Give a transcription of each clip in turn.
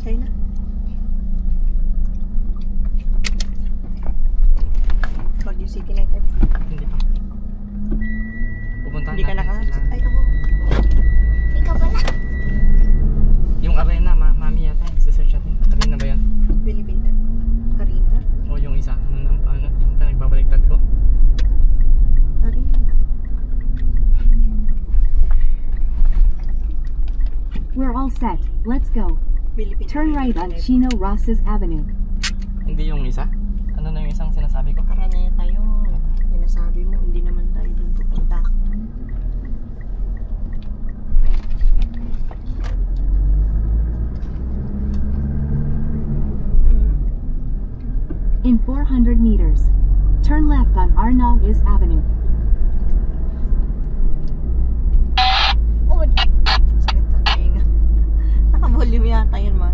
Sa'yo na. Baguio City United. Hindi pa. Pupuntahan Hindi ka natin sila. Ay, ako. Ikaw pala. Yung arena, mami yata. Isa-search natin. Arena ba yan? Philippine Arena. O yung isa. Ano? Nagbabaliktad ko. Arena. We're all set. Let's go. Philippine Turn right on Chino Rosas Avenue. Hindi yung isa? Ano na yung isang sinasabi ko? Araneta yun. Sinasabi mo, hindi naman tayo dun pupunta. In 400 meters, turn left on Arnauis Avenue. Oh, Sakit sa tainga. Naka-volume yata yun, ma.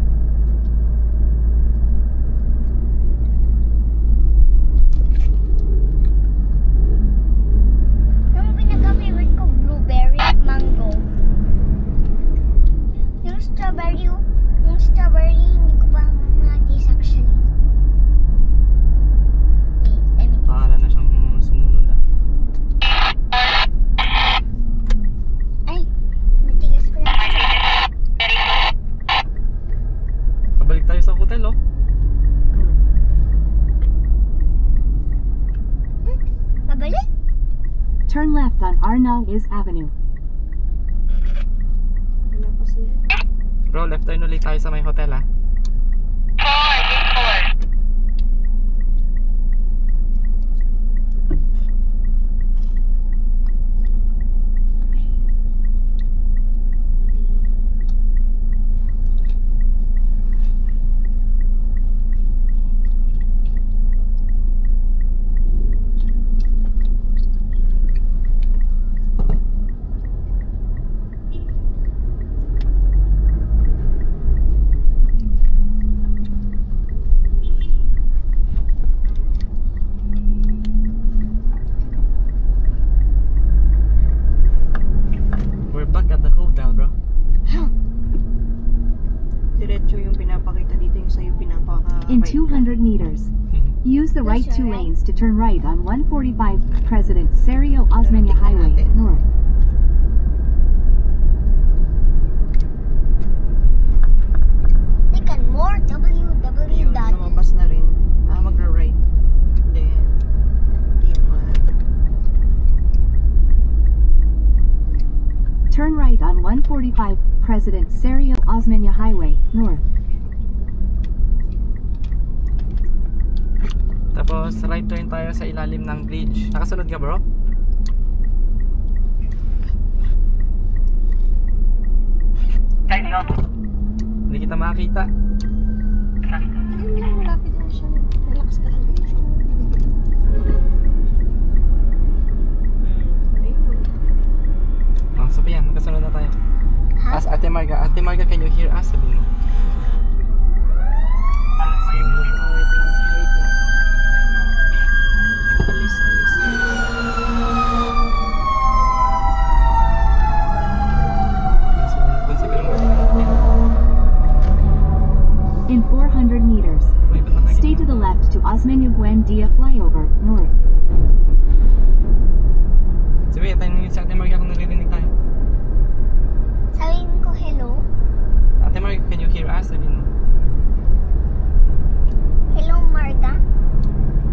yung pinaka-favorite ko, blueberry at mango. Yung strawberry, hindi ko pa na-taste actually. Wait, let me taste. Pahala na siyang sumunod ah. Ay, matigas pala. Pabalik tayo sa hotel oh. Pabalik? Turn left on Arnauis Avenue. Wala pa siya. Bro, left turn ulit tayo sa may hotel ah. We're back at the hotel, bro. Diretso yung pinapakita dito, yung sa'yo pinapaka... In 200 meters, use the right That's two alright. lanes to turn right on 145 President Sergio Osmeña Highway North. Take on more www. Yun, lumabas na rin. Magra-right. Then, Turn right on 145 President Sergio Osmeña Highway North. Tapos right turn tayo sa ilalim ng bridge. Nakasunod ka, bro? Hindi kita makakita. ayun lang, malapit na siya. Relax ka lang. Ayun. Oh, Sophia, magkasunod na tayo. Ha? As Ate Marga, can you hear us? Sabi mo. Wait lang, wait lang. Alis. Nasulat dun sa ganun. In 400 meters, May ba't nakakita? stay to the left to Osmeña Buendia Flyover North. Sabi, tanongin sa Ate Marga kung naririnig tayo. Sabihin ko hello. Ate Marga, can you hear us? Sabi mo. Hello, Marga.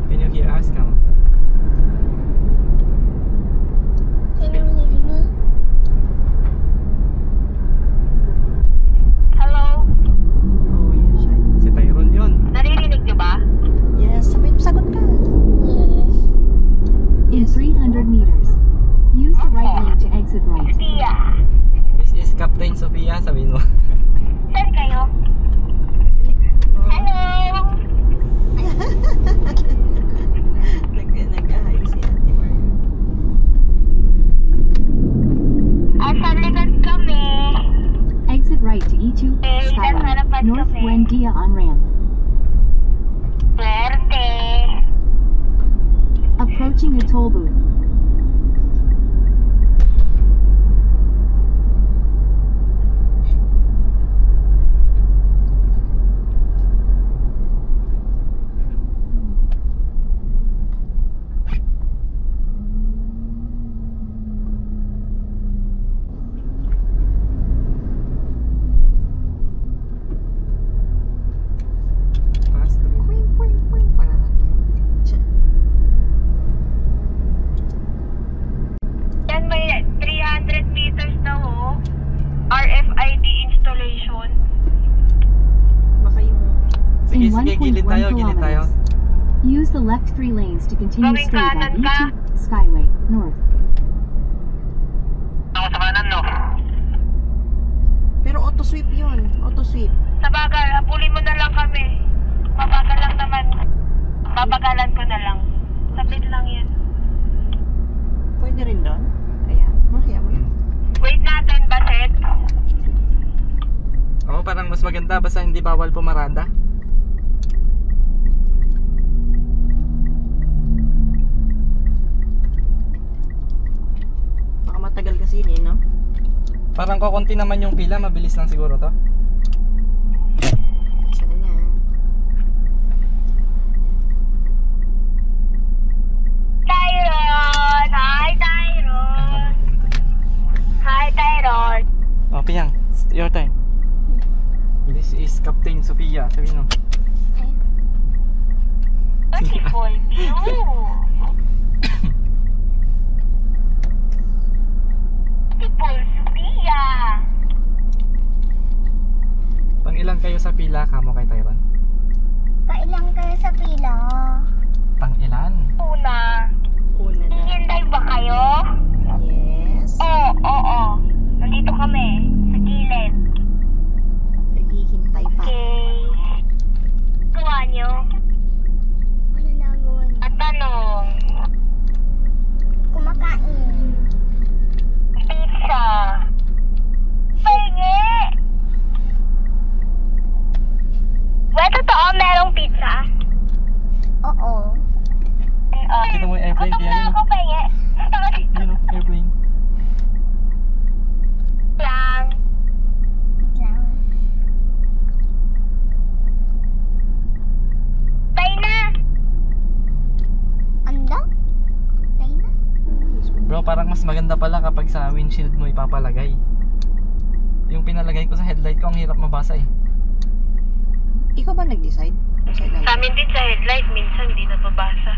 Can you hear us? Come. Can you hear me? Hello. Oh, yun siya. Si Tyrone yun. Naririnig niyo ba? Yes, sagot ka. Yes. In 300 meters, use the right lane to exit right. Tia. This is Captain Sophia, sabi mo. Saan kayo? Hello. Nag-ahay si Ate Marga. Asan likod kami? Exit right to E2 Skyway North Buendia on ramp. Swerte. Approaching a toll booth. Sige, gilid tayo, 1.1 gilid tayo. kilometers. Use the left 3 lanes to continue Gawing straight kanan on ka. E2 Skyway North. Ako sa kanan, no? Pero auto sweep yun. Auto sweep. Sa bagal, habulin mo na lang kami. Mabagal lang naman. Babagalan ko na lang. Sabit lang yan. Pwede rin doon. Kaya, makaya mo yun. Wait natin, Baset. Oo, parang mas maganda basta hindi bawal pumarada. Baka matagal kasi yun eh, no? Parang kukunti naman yung pila, mabilis lang siguro to. Sana. Tyron! Hi, Tyron! Hi, Tyron! Oh, Piyang, it's your time. This is Captain Sofia, sabihin mo. Beautiful view! Beautiful Sophia! Pang ilan kayo sa pila, kamo kay Tyron? Pailang kayo sa pila? Pang ilan? Una. Una na. Hinday ba kayo? Yes. Oo. Nandito kami. Sa gilid. Naghihintay pa. Okay. Gawa nyo? Ano nagawa nyo? At tanong. Kumakain. Pizza. Pahingi! Well, totoo merong pizza? Oo. Kita mo yung airplane, Gutom Pia, na yun ako, pahingi. Yun o, airplane. Lang. Tay na. Anda? Tay na? Bro, parang mas maganda pala kapag sa windshield mo ipapalagay. Yung pinalagay ko sa headlight ko, ang hirap mabasa eh. Ikaw ba nag-decide? Kung saan Sa lang? amin din sa headlight, minsan di napabasa.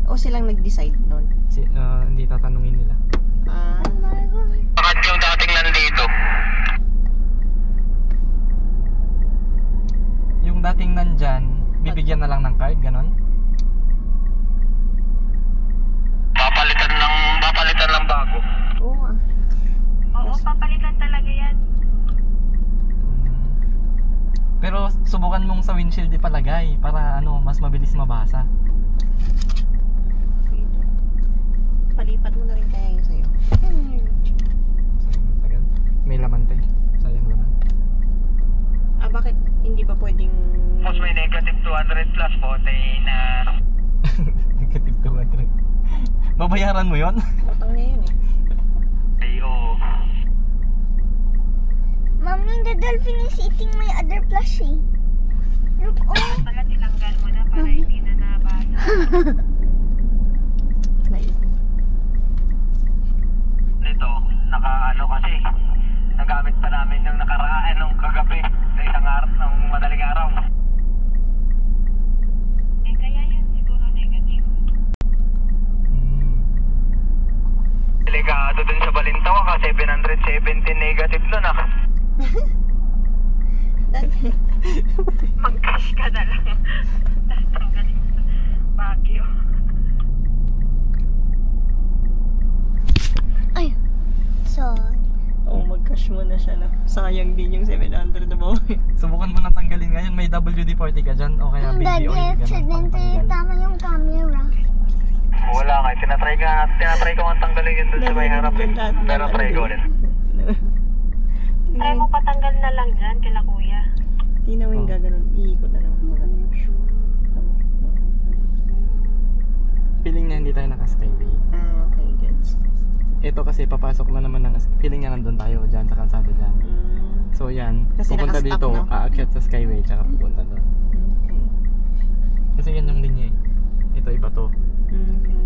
O silang nag-decide nun? Hindi tatanungin nila. Ah, Bakit yung dating nandito? Yung dating nandyan, bibigyan na lang ng card, ganon? Papalitan lang bago. oo ah. Oo, papalitan talaga yan. Pero subukan mong sa windshield ipalagay para mas mabilis mabasa. Palipat mo na rin kaya yung sa'yo. Sayang, tagal. May laman tayo. Sayang laman. Ah, bakit hindi ba pwedeng... Tapos may negative 200 plus bote na... Negative 200. Babayaran mo yon? Utang niya yun eh. Ay, oo. Mommy, the dolphin is eating my other plushie. Look, oh. Pala tinanggal mo na para hindi na nabasa. Nito, kasi nagamit pa namin yung nakaraan nung kagabi sa isang araw, ng madaling araw. Eh, kaya yun siguro negative. Delikado dun sa Balintawa ka, 770 negative nun ah. Mag-cash ka na lang. Tapos tanggalin mo sa Baguio. Ay, sorry. Oo, mag-cash mo na siya na. Sayang din yung 700 na bawi. Subukan mo na tanggalin ngayon. May WD-40 ka dyan o kaya baby oil. Ganun, accidente, pangtanggal. tama yung camera. Wala nga, tinatry ko ang tanggalin yun dun sa may harap eh. Pero try ko ulit. Try mo patanggal na lang dyan kila kuya. Hindi naman yung gaganon. Iikot na naman. Tama. Feeling niya hindi tayo naka-skyway. Ah, okay, gets. Ito kasi papasok na naman ng feeling niya nandun tayo dyan sa kalsada dyan. So yan, Kasi pupunta nakastop, dito, no? aakyat sa skyway tsaka pupunta doon. Okay. Kasi yan yung linya eh. Ito iba to. Okay.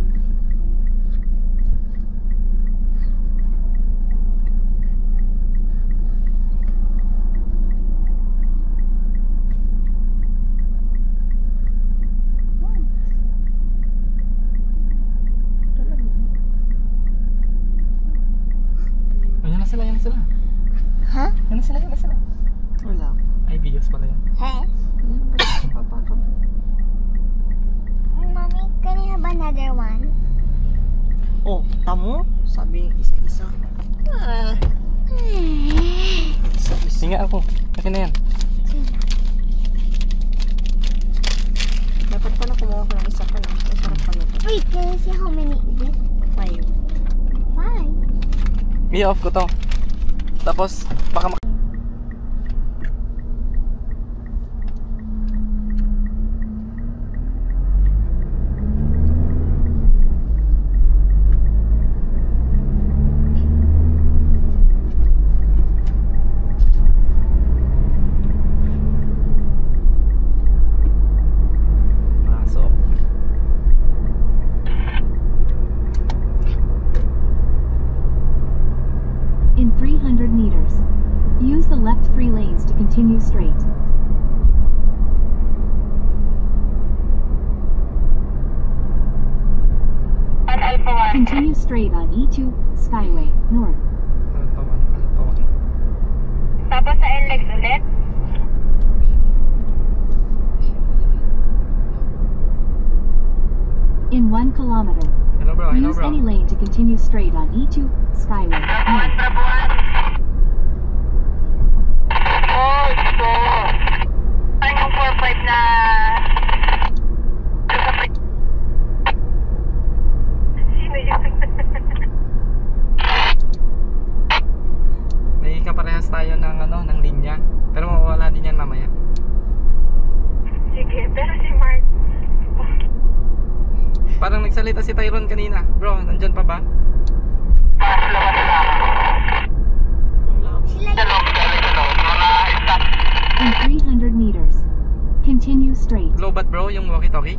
Oh, yan na sila, yan na sila. Ha? Yan na sila, yan na sila. Wala. Ay, Vios pala yan. Hey, Papakap. mommy, can I have another one? Oh, tamo? Sabi yung isa-isa. Ah, isa-isa. Singa ako. Akin na yan. Dapat pala kumuha ko ng isa pa lang. Masarap pala ito. Wait, can I see how many is it? 5. 5. I-off ko to. Tapos, baka pasok. In 300 meters, use the left 3 lanes to continue straight. Continue straight on E2 Skyway North. Alpawan. Tapos sa NLEX ulit? In 1 kilometer, Hello bro, hello use bro. any lane to continue straight on E2 Skyway North. Oh, ito. Ano yung 4-5 na... Sino yun? May kaparehas tayo ng ng linya. Pero mawawala din yan mamaya. Sige, pero si Mark... Parang nagsalita si Tyron kanina. Bro, nandyan pa ba? Sila In 300 meters, continue straight. Low bat bro, yung walkie-talkie.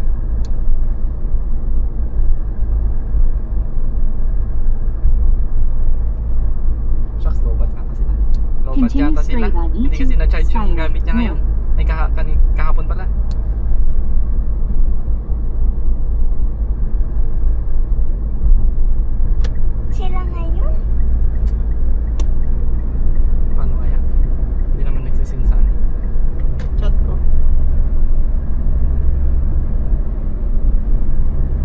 Shucks, low bat ata sila. Low bat Continue yata sila. straight on Hindi kasi E2 na-charge yung Skyway gamit niya ngayon. Ay, kahapon pala. Sila ngayon? Paano kaya? Hindi naman nagsisinsan. Chat ko.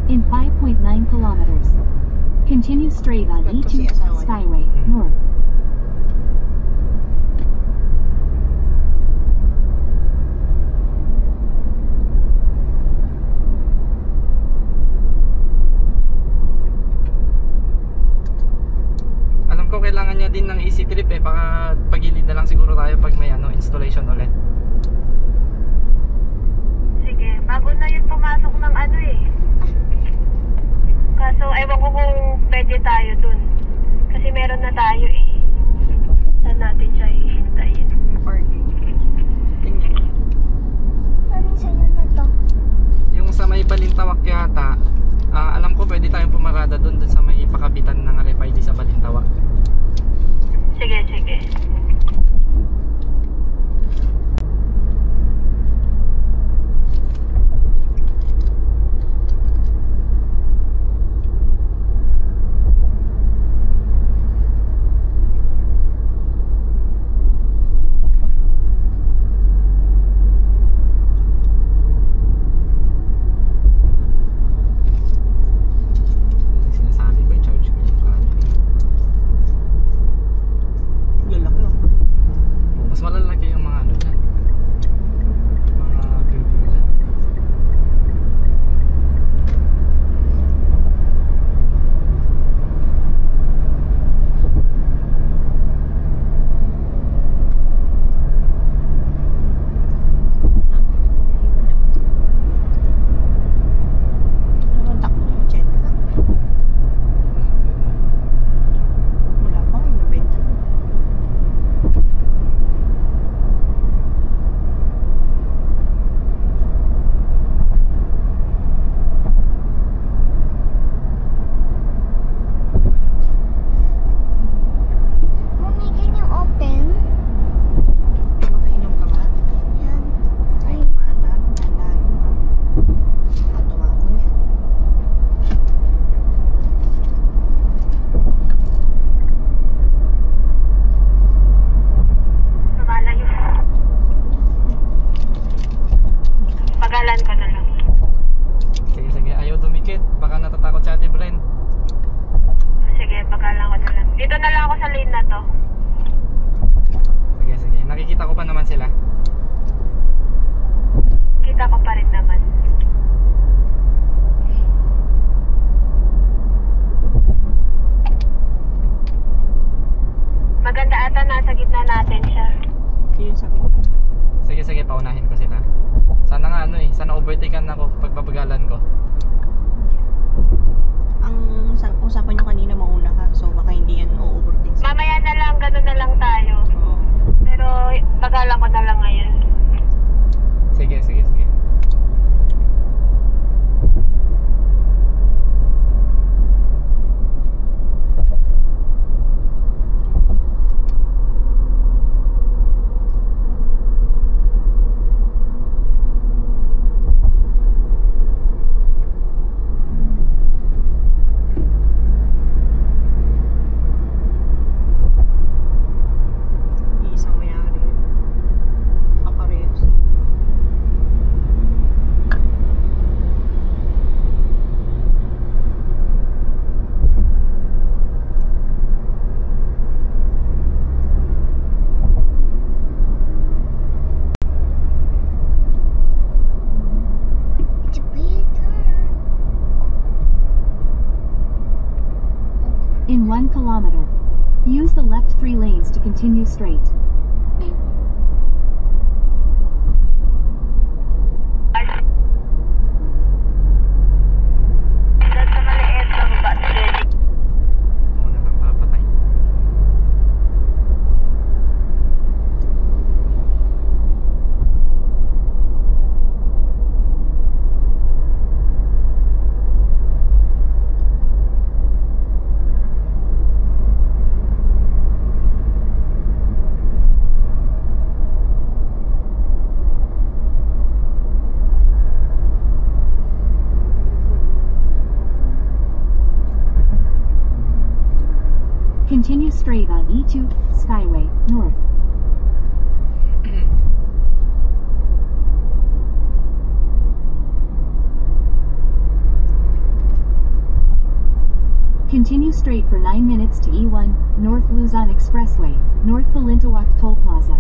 In 5.9 kilometers, continue straight on Ito si E2 asawa niya. Skyway North. Alam ko kailangan niya din ng easy trip eh. Baka pagilid na lang siguro tayo pag may installation ulit. Sige, bago na yun pumasok ng Kaso, ewan ko kung pwede tayo dun. Kasi meron na tayo eh. Saan natin siya hihintayin? Parking. Tingnan. Mami, sa'yo na to. Yung sa may Balintawak yata, alam ko pwede tayong pumarada doon sa may pakabitan ng RFID sa Balintawak. Sige, sige. na lang ako sa lane na to. Sige, sige. Nakikita ko pa naman sila. Kita ko pa rin naman. Maganda ata nasa gitna natin siya. Yun sabi ko. Sige, sige. Paunahin ko sila. Sana nga ano eh. Sana overtaken ako pag babagalan ko. Ang usapan nyo kanina mauna ka, so baka hindi yan o-overtake sa'yo. Mamaya na lang, gano'n na lang tayo. Oo. Pero pagala ko na lang ngayon. Sige, sige, sige. Isang mayari. Kaparehas. It's a big turn. In 1 kilometer, use the left 3 lanes to continue straight. Doon sa maliit ng bus ready. Ako na lang papatay. Continue straight on E2, Skyway, North. Continue straight for 9 minutes to E1, North Luzon Expressway, North Balintawak Toll Plaza.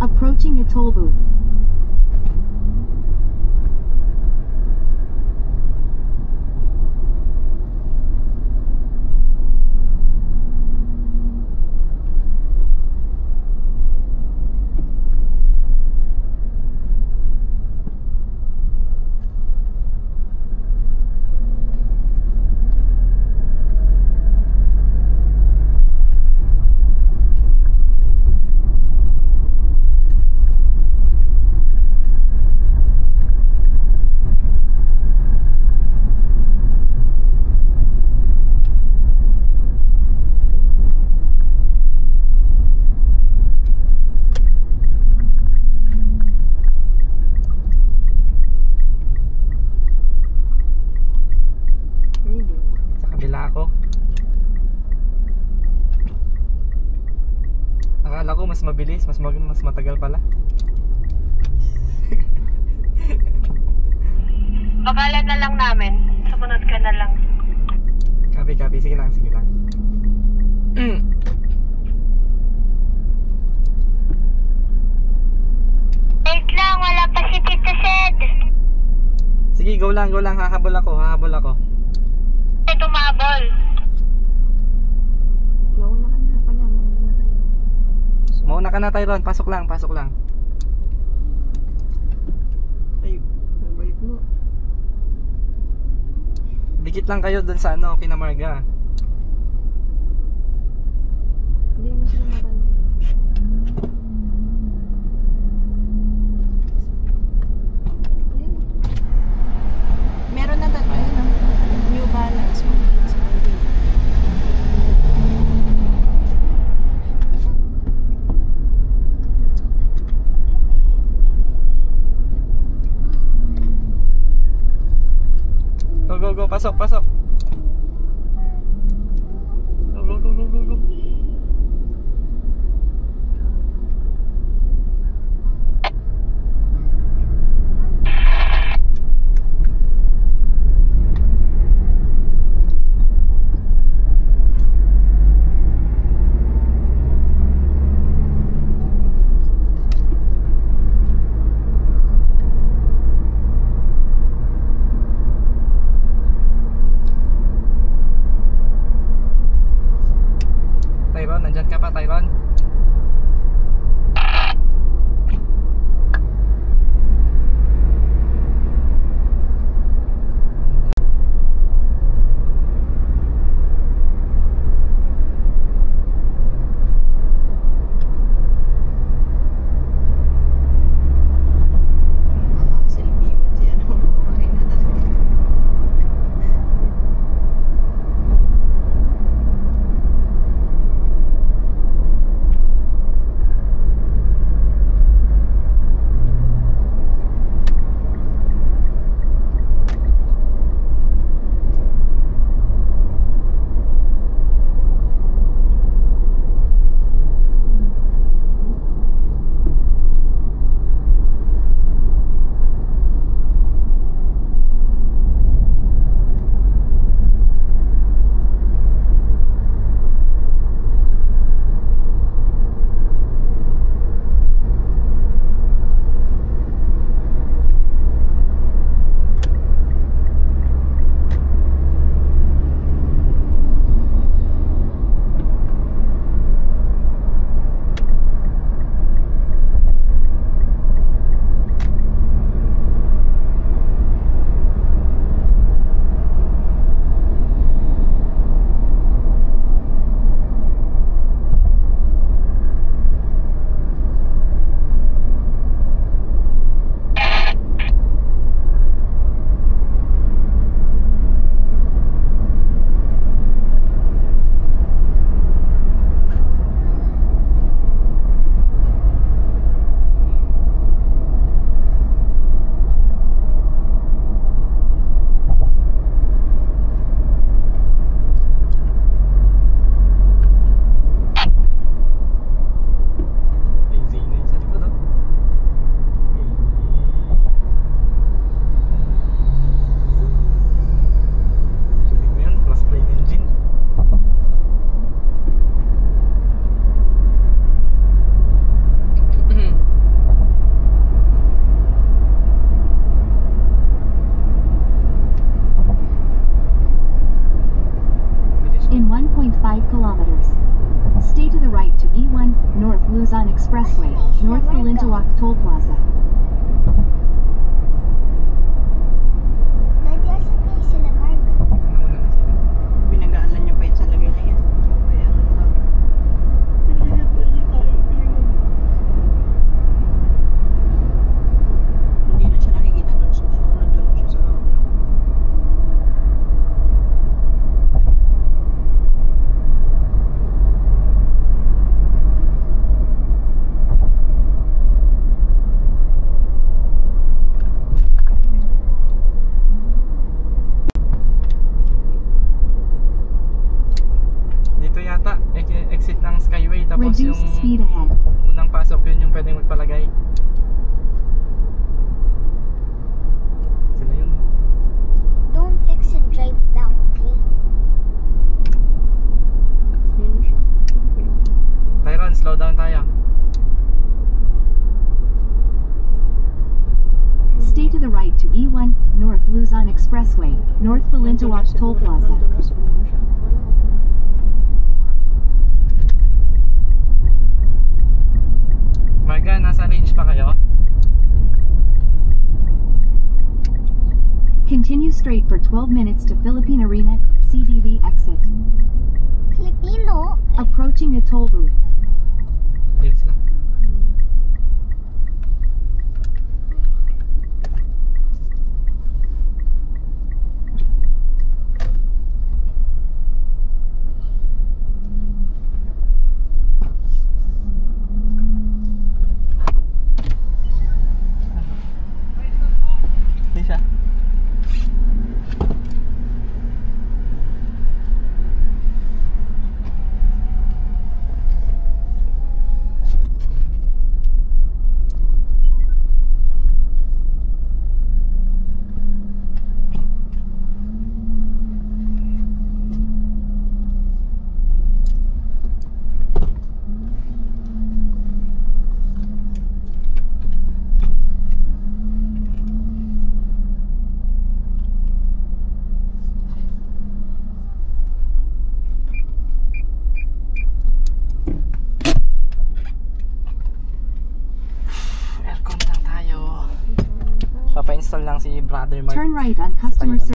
Approaching a toll booth. mas mabilis, mas matagal pala. Bakalan na lang namin. Sumunod ka na lang. Copy. Sige lang. Wait lang, wala pa si Tito Sed. Sige, go lang. Hahabol ako. Ay, tumabol. Mauna ka na pala. Mauna ka na, Tyron. Pasok lang. Ay, nagbayot mo. Dikit lang kayo dun sa ano, kina Marga. Hindi mo sila mabantay. Ayan. Meron na dati. New Balance. Go, pasok. Go. Tyron, nandyan ka pa, Tyron? Selfie mo si ano. Okay na dati. Luzon Expressway, North Balintawak Toll Plaza. Daddy, asan kayo sila, Mark? Nauna na sila. Pinag-aalan niya pa yun sa lagay na yan. Kaya nga sabi. Pinahintay niya tayo. Hindi na siya nakikita doon. Susunod doon siya sa ano. Luzon Expressway, North Balintawak Toll Plaza. Nandun na siguro siya. Marga, nasa range pa kayo? Continue straight for 12 minutes to Philippine Arena, CDV exit. Filipino? Approaching a toll booth. Yun sila. Hindi siya. Papa-install lang si Brother Mark. Turn right on customer Tayo.